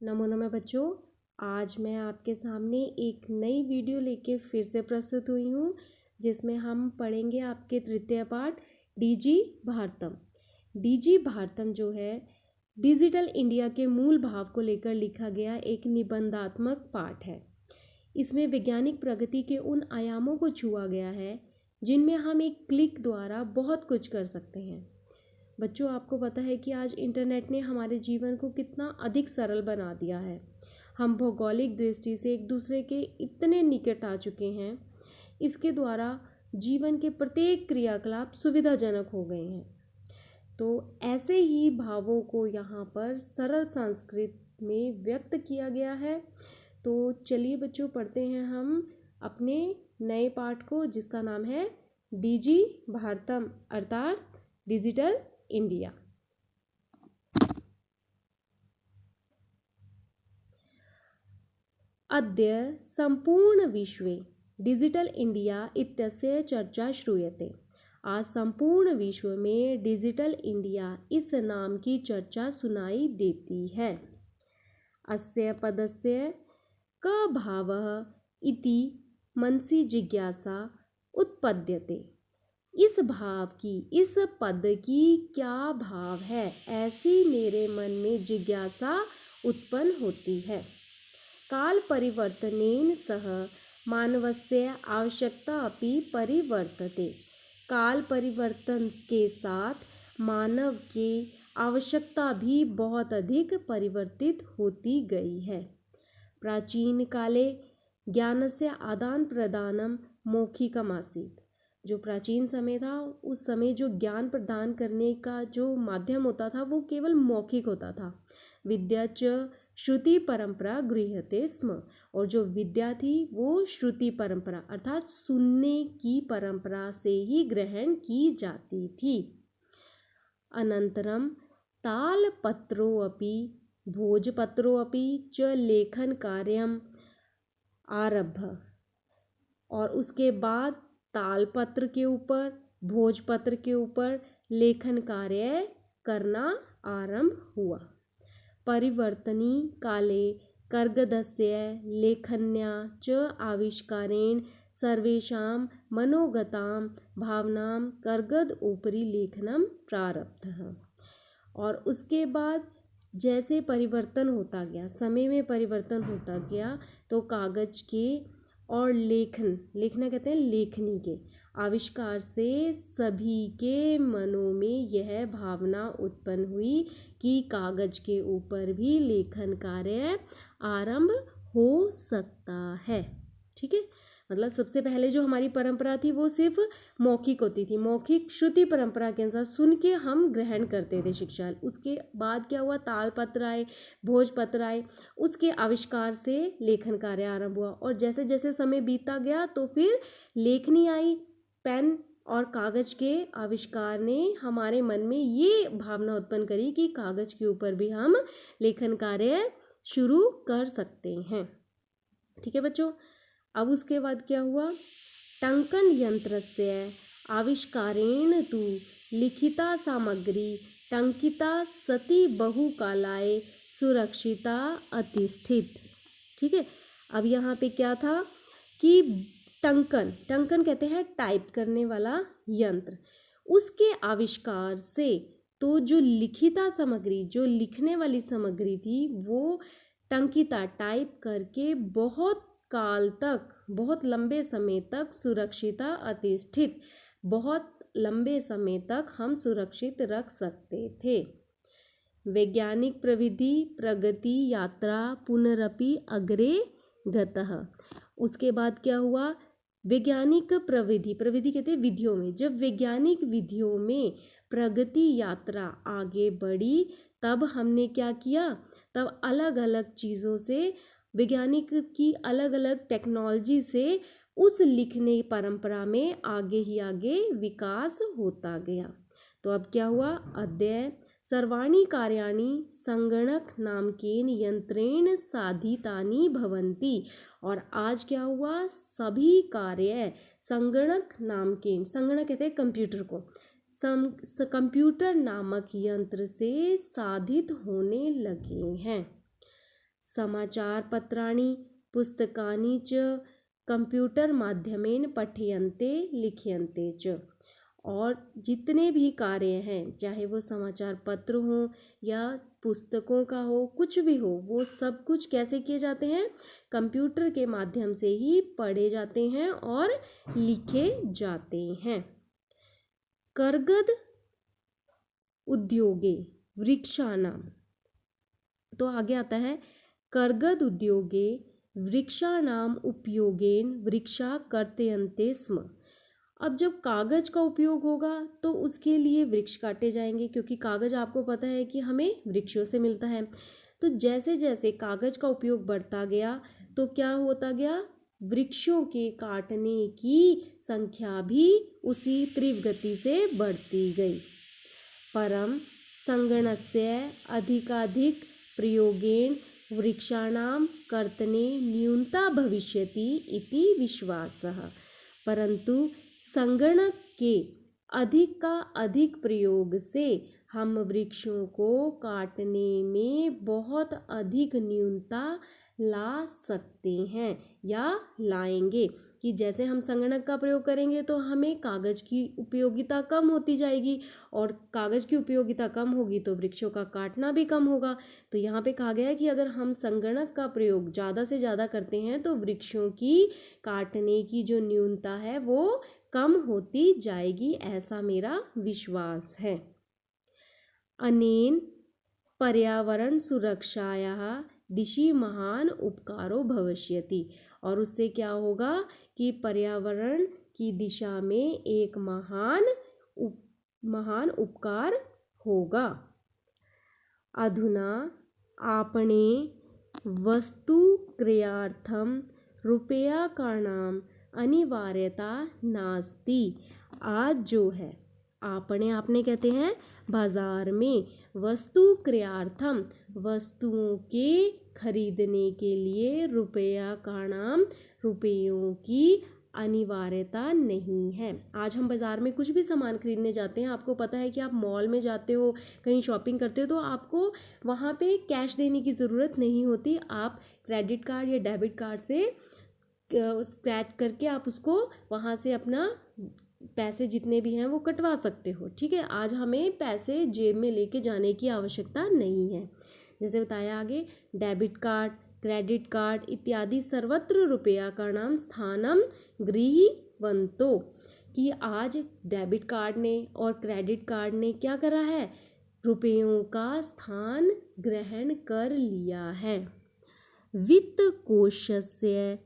नमो नमः बच्चों। आज मैं आपके सामने एक नई वीडियो लेके फिर से प्रस्तुत हुई हूँ, जिसमें हम पढ़ेंगे आपके तृतीय पाठ डीजी भारतम। डीजी भारतम जो है डिजिटल इंडिया के मूल भाव को लेकर लिखा गया एक निबंधात्मक पाठ है। इसमें वैज्ञानिक प्रगति के उन आयामों को छुआ गया है जिनमें हम एक क्लिक द्वारा बहुत कुछ कर सकते हैं। बच्चों, आपको पता है कि आज इंटरनेट ने हमारे जीवन को कितना अधिक सरल बना दिया है। हम भौगोलिक दृष्टि से एक दूसरे के इतने निकट आ चुके हैं, इसके द्वारा जीवन के प्रत्येक क्रियाकलाप सुविधाजनक हो गए हैं। तो ऐसे ही भावों को यहाँ पर सरल संस्कृत में व्यक्त किया गया है। तो चलिए बच्चों, पढ़ते हैं हम अपने नए पाठ को, जिसका नाम है डीजी भारतम अर्थात डिजिटल इंडिया। अद्य संपूर्ण विश्वे डिजिटल इंडिया इत्यस्य चर्चा श्रूयते। आज संपूर्ण विश्व में डिजिटल इंडिया इस नाम की चर्चा सुनाई देती है। अस्य पदस्य क भावः इति मनसि जिज्ञासा उत्पद्यते। इस भाव की, इस पद की क्या भाव है, ऐसी मेरे मन में जिज्ञासा उत्पन्न होती है। काल परिवर्तनेन सह मानवस्य आवश्यकता अपि परिवर्तते। काल परिवर्तन के साथ मानव की आवश्यकता भी बहुत अधिक परिवर्तित होती गई है। प्राचीन काले ज्ञानस्य आदान प्रदानम मौखिकमासीत्। जो प्राचीन समय था, उस समय जो ज्ञान प्रदान करने का जो माध्यम होता था वो केवल मौखिक होता था। विद्या च श्रुति परंपरा गृह्यते स्म। और जो विद्या थी वो श्रुति परंपरा अर्थात सुनने की परंपरा से ही ग्रहण की जाती थी। अनंतरम तालपत्रोऽपि भोजपत्रोऽपि च लेखन कार्यम आरब्ध। और उसके बाद तालपत्र के ऊपर, भोजपत्र के ऊपर लेखन कार्य करना आरंभ हुआ। परिवर्तनी काले कर्गदस्य लेखन्या च आविष्कारेण सर्वेषां मनोगतां भावनां कर्गद उपरि लेखनम प्रारब्धः। और उसके बाद जैसे परिवर्तन होता गया, समय में परिवर्तन होता गया, तो कागज के और लेखना कहते हैं लेखनी के आविष्कार से सभी के मनों में यह भावना उत्पन्न हुई कि कागज के ऊपर भी लेखन कार्य आरंभ हो सकता है। ठीक है, मतलब सबसे पहले जो हमारी परंपरा थी वो सिर्फ मौखिक होती थी। मौखिक श्रुति परंपरा के अनुसार सुन के हम ग्रहण करते थे शिक्षा। उसके बाद क्या हुआ, तालपत्र आए, भोजपत्र आए, उसके आविष्कार से लेखन कार्य आरंभ हुआ। और जैसे जैसे समय बीतता गया तो फिर लेखनी आई, पेन और कागज के आविष्कार ने हमारे मन में ये भावना उत्पन्न करी कि कागज के ऊपर भी हम लेखन कार्य शुरू कर सकते हैं। ठीक है बच्चों, अब उसके बाद क्या हुआ, टंकन यंत्रस्य आविष्कारेण तु लिखिता सामग्री टंकिता सती बहुकालाय सुरक्षिता अतिष्ठित। ठीक है, अब यहाँ पे क्या था कि टंकन कहते हैं टाइप करने वाला यंत्र, उसके आविष्कार से तो जो लिखिता सामग्री, जो लिखने वाली सामग्री थी, वो टंकिता टाइप करके बहुत काल तक, बहुत लंबे समय तक सुरक्षिता अतिष्ठित, बहुत लंबे समय तक हम सुरक्षित रख सकते थे। वैज्ञानिक प्रविधि प्रगति यात्रा पुनरपि अग्रे गतः। उसके बाद क्या हुआ, वैज्ञानिक प्रविधि कहते हैं विधियों में, जब वैज्ञानिक विधियों में प्रगति यात्रा आगे बढ़ी, तब हमने क्या किया, तब अलग अलग चीज़ों से, वैज्ञानिक की अलग अलग टेक्नोलॉजी से उस लिखने परंपरा में आगे ही आगे विकास होता गया। तो अब क्या हुआ, अद्य सर्वाणि कार्याणि संगणक नामकेन यंत्रेण साधितानि भवन्ति। और आज क्या हुआ, सभी कार्य संगणक नामकेन, संगणक कहते हैं कंप्यूटर को, कंप्यूटर नामक यंत्र से साधित होने लगे हैं। समाचारपत्राणि पुस्तकानि च कंप्यूटर माध्यमेन पठ्यन्ते लिख्यन्ते च। और जितने भी कार्य हैं, चाहे वो समाचार पत्र हो या पुस्तकों का हो, कुछ भी हो, वो सब कुछ कैसे किए जाते हैं? कंप्यूटर के माध्यम से ही पढ़े जाते हैं और लिखे जाते हैं। कर्गद उद्योगे वृक्षाणाम, तो आगे आता है कर्गद उद्योगे वृक्षाणाम उपयोगेन वृक्षा कर्तयन्ते स्म। अब जब कागज का उपयोग होगा तो उसके लिए वृक्ष काटे जाएंगे, क्योंकि कागज आपको पता है कि हमें वृक्षों से मिलता है। तो जैसे जैसे कागज का उपयोग बढ़ता गया तो क्या होता गया? वृक्षों के काटने की संख्या भी उसी तीव्र गति से बढ़ती गई। परम संगणस्य अधिकाधिक प्रयोगेन वृक्षाणाम कर्तने न्यूनता भविष्यति इति विश्वासः। परंतु संगणक के अधिक का अधिक प्रयोग से हम वृक्षों को काटने में बहुत अधिक न्यूनता ला सकते हैं या लाएंगे। कि जैसे हम संगणक का प्रयोग करेंगे तो हमें कागज की उपयोगिता कम होती जाएगी, और कागज की उपयोगिता कम होगी तो वृक्षों का काटना भी कम होगा। तो यहाँ पे कहा गया है कि अगर हम संगणक का प्रयोग ज़्यादा से ज़्यादा करते हैं तो वृक्षों की काटने की जो न्यूनता है वो कम होती जाएगी, ऐसा मेरा विश्वास है। अनेन पर्यावरण सुरक्षायाः दिशि महान उपकारो भविष्यति। और उससे क्या होगा कि पर्यावरण की दिशा में एक महान उपकार होगा। अधुना आपणे वस्तु क्रयार्थम रूप्यकाणां अनिवार्यता नास्ति। आज जो है आपने कहते हैं बाजार में, वस्तु क्रयार्थम वस्तुओं के खरीदने के लिए रुपयों की अनिवार्यता नहीं है। आज हम बाज़ार में कुछ भी सामान खरीदने जाते हैं, आपको पता है कि आप मॉल में जाते हो, कहीं शॉपिंग करते हो, तो आपको वहाँ पे कैश देने की ज़रूरत नहीं होती। आप क्रेडिट कार्ड या डेबिट कार्ड से स्क्रैच करके आप उसको वहाँ से अपना पैसे जितने भी हैं वो कटवा सकते हो। ठीक है, आज हमें पैसे जेब में लेके जाने की आवश्यकता नहीं है। जैसे बताया आगे, डेबिट कार्ड, क्रेडिट कार्ड इत्यादि सर्वत्र रुपयाणां स्थानं गृहीतवन्तो। कि आज डेबिट कार्ड ने और क्रेडिट कार्ड ने क्या करा है? रुपयों का स्थान ग्रहण कर लिया है। वित्त कोशस्य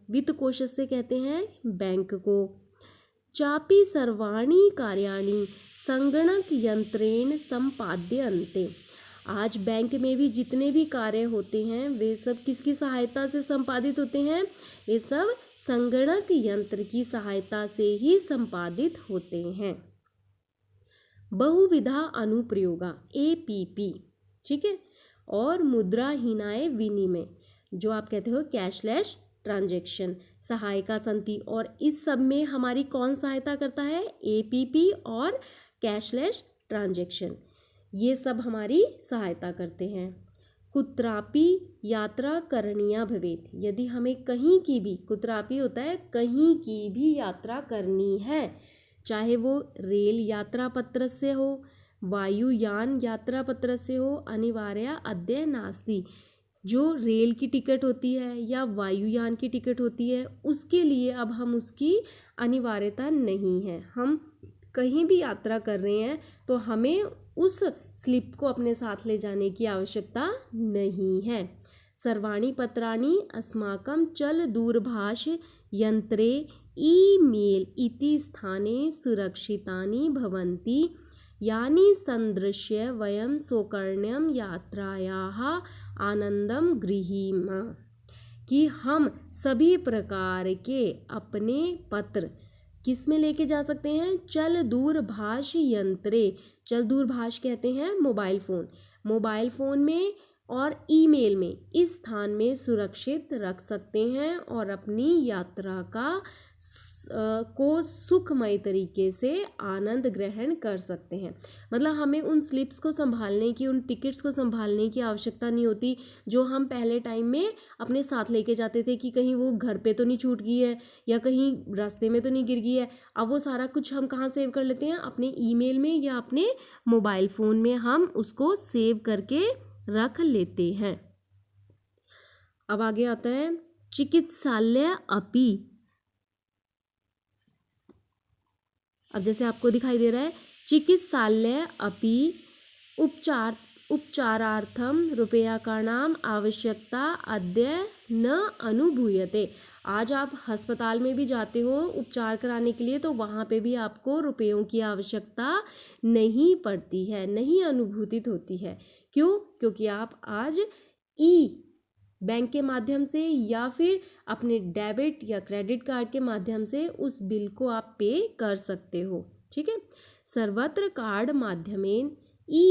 कहते हैं बैंक को। चापि सर्वाणि कार्याणि संगणक यंत्रेण संपाद्यन्ते। आज बैंक में भी जितने भी कार्य होते हैं वे सब किसकी सहायता से संपादित होते हैं? वे सब संगणक यंत्र की सहायता से ही संपादित होते हैं। बहुविधा अनुप्रयोगा APP, ठीक है, और मुद्राहीनाय विनिमय, जो आप कहते हो कैशलेस ट्रांजैक्शन, सहायका संति। और इस सब में हमारी कौन सहायता करता है? APP और कैशलेस ट्रांजैक्शन, ये सब हमारी सहायता करते हैं। कुत्रापि यात्रा करणीया भवेत्। यदि हमें कहीं की भी, कुत्रापि होता है कहीं की भी यात्रा करनी है, चाहे वो रेल यात्रा पत्र से हो, वायुयान यात्रा पत्र से हो, अनिवार्य अद्य नास्ति। जो रेल की टिकट होती है या वायुयान की टिकट होती है उसके लिए अब हम उसकी अनिवार्यता नहीं है। हम कहीं भी यात्रा कर रहे हैं तो हमें उस स्लिप को अपने साथ ले जाने की आवश्यकता नहीं है। सर्वाणि पत्राणि अस्माकं चल दूरभाष यंत्रे ईमेल इति स्थाने सुरक्षितानि भवन्ति, यानि संदृश्य वयं स्वकर्ण्यं यात्रायाः आनंदम गृहीम। कि हम सभी प्रकार के अपने पत्र किस में लेके जा सकते हैं? चल दूरभाष यंत्रे। चल दूरभाष कहते हैं मोबाइल फ़ोन। मोबाइल फ़ोन में और ईमेल में इस स्थान में सुरक्षित रख सकते हैं और अपनी यात्रा को सुखमय तरीके से आनंद ग्रहण कर सकते हैं। मतलब हमें उन स्लिप्स को संभालने की, उन टिकट्स को संभालने की आवश्यकता नहीं होती जो हम पहले टाइम में अपने साथ लेके जाते थे कि कहीं वो घर पे तो नहीं छूट गई है या कहीं रास्ते में तो नहीं गिर गई है। अब वो सारा कुछ हम कहाँ सेव कर लेते हैं? अपने ईमेल में या अपने मोबाइल फ़ोन में हम उसको सेव करके रख लेते हैं। अब आगे आता है चिकित्सालय अपि। अब जैसे आपको दिखाई दे रहा है चिकित्सालय अपि उपचारार्थम रूप्यकाणाम आवश्यकता अद्य न अनुभूयते। आज आप अस्पताल में भी जाते हो उपचार कराने के लिए तो वहाँ पे भी आपको रुपयों की आवश्यकता नहीं पड़ती है, नहीं अनुभूतित होती है। क्यों? क्योंकि आप आज बैंक के माध्यम से या फिर अपने डेबिट या क्रेडिट कार्ड के माध्यम से उस बिल को आप पे कर सकते हो। ठीक है। सर्वत्र कार्ड माध्यमेन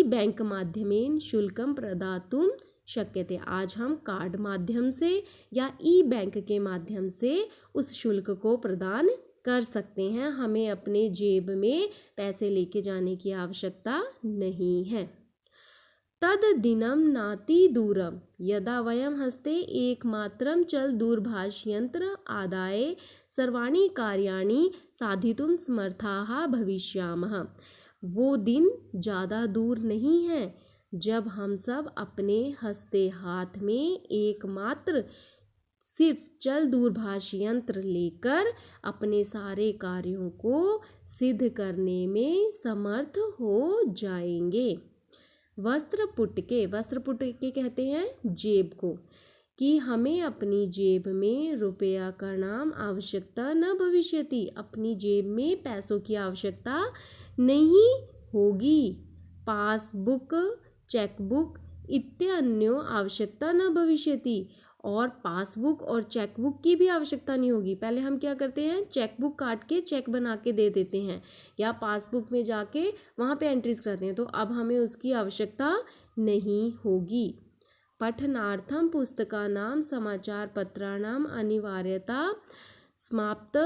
बैंक माध्यमेन शुल्कम प्रदातुं शक्यते। आज हम कार्ड माध्यम से या बैंक के माध्यम से उस शुल्क को प्रदान कर सकते हैं। हमें अपने जेब में पैसे लेके जाने की आवश्यकता नहीं है। तद दिनम नाति दूरम यदा वयम हस्ते एकमात्रम चल दूरभाष यंत्र आदाय सर्वाणि कार्याणि साधितुं समर्थाः भविष्यामः। वो दिन ज़्यादा दूर नहीं है जब हम सब अपने हंसते हाथ में एकमात्र सिर्फ चल दूरभाष यंत्र लेकर अपने सारे कार्यों को सिद्ध करने में समर्थ हो जाएंगे। वस्त्र पुटके कहते हैं जेब को, कि हमें अपनी जेब में रुपया का नाम आवश्यकता न भविष्यति। अपनी जेब में पैसों की आवश्यकता नहीं होगी। पासबुक, चेकबुक इत्यान्यो आवश्यकता न भविष्यति। और पासबुक और चेकबुक की भी आवश्यकता नहीं होगी। पहले हम क्या करते हैं, चेकबुक काट के चेक बना के दे देते हैं या पासबुक में जाके वहाँ पे एंट्रीज करते हैं, तो अब हमें उसकी आवश्यकता नहीं होगी। पठनार्थम पुस्तकानां समाचार पत्राणां अनिवार्यता समाप्त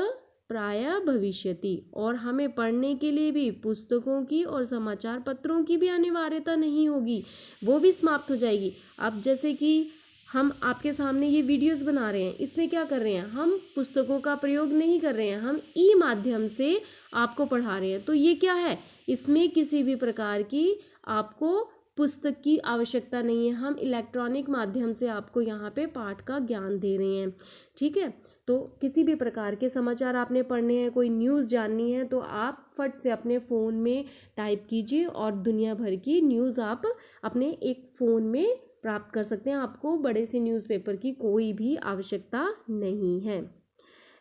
प्राय भविष्यति। और हमें पढ़ने के लिए भी पुस्तकों की और समाचार पत्रों की भी अनिवार्यता नहीं होगी, वो भी समाप्त हो जाएगी। अब जैसे कि हम आपके सामने ये वीडियोस बना रहे हैं, इसमें क्या कर रहे हैं, हम पुस्तकों का प्रयोग नहीं कर रहे हैं, हम माध्यम से आपको पढ़ा रहे हैं। तो ये क्या है, इसमें किसी भी प्रकार की आपको पुस्तक की आवश्यकता नहीं है। हम इलेक्ट्रॉनिक माध्यम से आपको यहाँ पे पाठ का ज्ञान दे रहे हैं। ठीक है। तो किसी भी प्रकार के समाचार आपने पढ़ने हैं, कोई न्यूज़ जाननी है, तो आप फट से अपने फ़ोन में टाइप कीजिए और दुनिया भर की न्यूज़ आप अपने एक फ़ोन में प्राप्त कर सकते हैं। आपको बड़े से न्यूज़पेपर की कोई भी आवश्यकता नहीं है।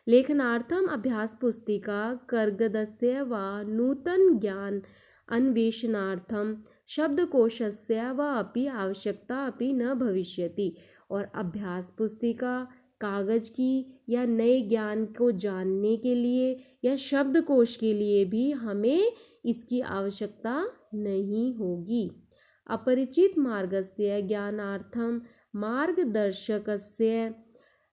लेखनार्थम अभ्यास पुस्तिका कर्गदस्य व नूतन ज्ञान अन्वेषणार्थम शब्दकोशस्य व अपि आवश्यकता अपि न भविष्यति। और अभ्यास पुस्तिका, कागज़ की या नए ज्ञान को जानने के लिए या शब्दकोश के लिए भी हमें इसकी आवश्यकता नहीं होगी। अपरिचित मार्गस्य ज्ञानार्थम मार्गदर्शकस्य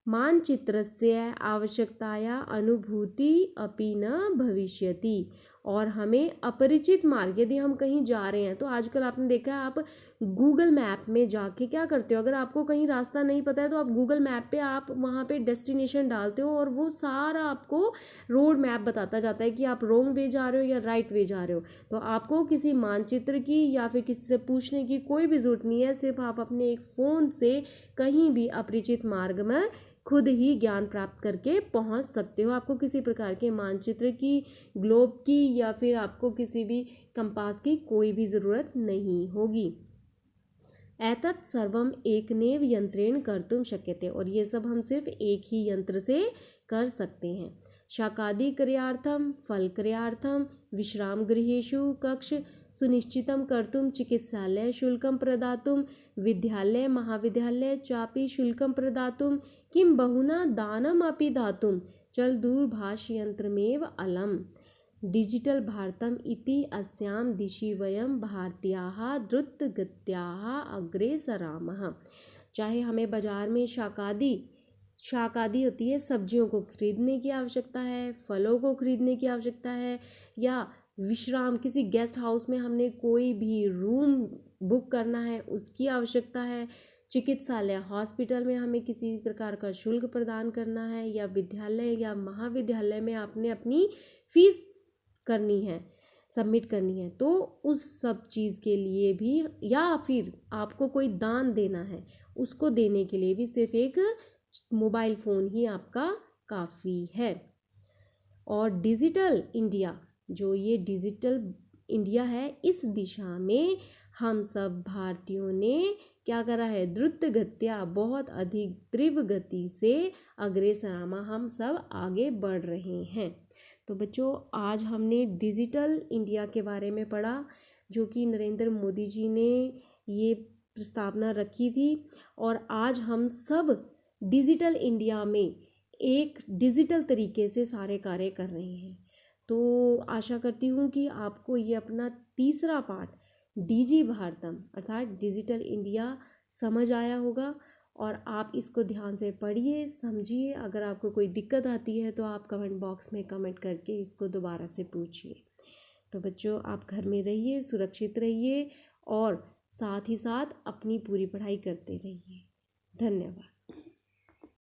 मानचित्रस्य आवश्यकताया अनुभूति अपि न भविष्यति। और हमें अपरिचित मार्ग, यदि हम कहीं जा रहे हैं तो आजकल आपने देखा है, आप गूगल मैप में जाके क्या करते हो, अगर आपको कहीं रास्ता नहीं पता है तो आप गूगल मैप पे आप वहाँ पे डेस्टिनेशन डालते हो और वो सारा आपको रोड मैप बताता जाता है कि आप रॉन्ग वे जा रहे हो या राइट वे जा रहे हो। तो आपको किसी मानचित्र की या फिर किसी से पूछने की कोई भी ज़रूरत नहीं है। सिर्फ आप अपने एक फ़ोन से कहीं भी अपरिचित मार्ग में खुद ही ज्ञान प्राप्त करके पहुंच सकते हो। आपको किसी प्रकार के मानचित्र की, ग्लोब की या फिर आपको किसी भी कंपास की कोई भी ज़रूरत नहीं होगी। एतत् सर्वम एकनेव यंत्रेण कर्तुं शक्यते। और ये सब हम सिर्फ एक ही यंत्र से कर सकते हैं। शाकादि क्रियार्थम, फल क्रियार्थम, विश्राम गृहेषु कक्ष सुनिश्चितं कर्तुं चिकित्सालय शुल्कं प्रदातुं विद्यालय महाविद्यालय चापि शुल्कं प्रदातुं किं बहुना दानम् अपि दातुं चल दूरभाष यंत्रमेव अलम। डिजिटल भारतम इति अस्यां दिशि वयं भारतीयाः द्रुतगत्याः अग्रे सरामः। चाहे हमें बाज़ार में शाकादी होती है, सब्जियों को खरीदने की आवश्यकता है, फलों को खरीदने की आवश्यकता है, या विश्राम किसी गेस्ट हाउस में हमने कोई भी रूम बुक करना है उसकी आवश्यकता है, चिकित्सालय हॉस्पिटल में हमें किसी प्रकार का शुल्क प्रदान करना है, या विद्यालय या महाविद्यालय में आपने अपनी फीस करनी है, सबमिट करनी है, तो उस सब चीज़ के लिए भी, या फिर आपको कोई दान देना है उसको देने के लिए भी सिर्फ एक मोबाइल फ़ोन ही आपका काफ़ी है। और डिजिटल इंडिया, जो ये डिजिटल इंडिया है, इस दिशा में हम सब भारतीयों ने क्या करा है, द्रुत गत्या, बहुत अधिक तीव्र गति से अग्रेसरामा हम सब आगे बढ़ रहे हैं। तो बच्चों, आज हमने डिजिटल इंडिया के बारे में पढ़ा, जो कि नरेंद्र मोदी जी ने ये प्रस्तावना रखी थी, और आज हम सब डिजिटल इंडिया में एक डिजिटल तरीके से सारे कार्य कर रहे हैं। तो आशा करती हूँ कि आपको ये अपना तीसरा पार्ट डीजी भारतम अर्थात डिजिटल इंडिया समझ आया होगा, और आप इसको ध्यान से पढ़िए, समझिए। अगर आपको कोई दिक्कत आती है तो आप कमेंट बॉक्स में कमेंट करके इसको दोबारा से पूछिए। तो बच्चों, आप घर में रहिए, सुरक्षित रहिए, और साथ ही साथ अपनी पूरी पढ़ाई करते रहिए। धन्यवाद।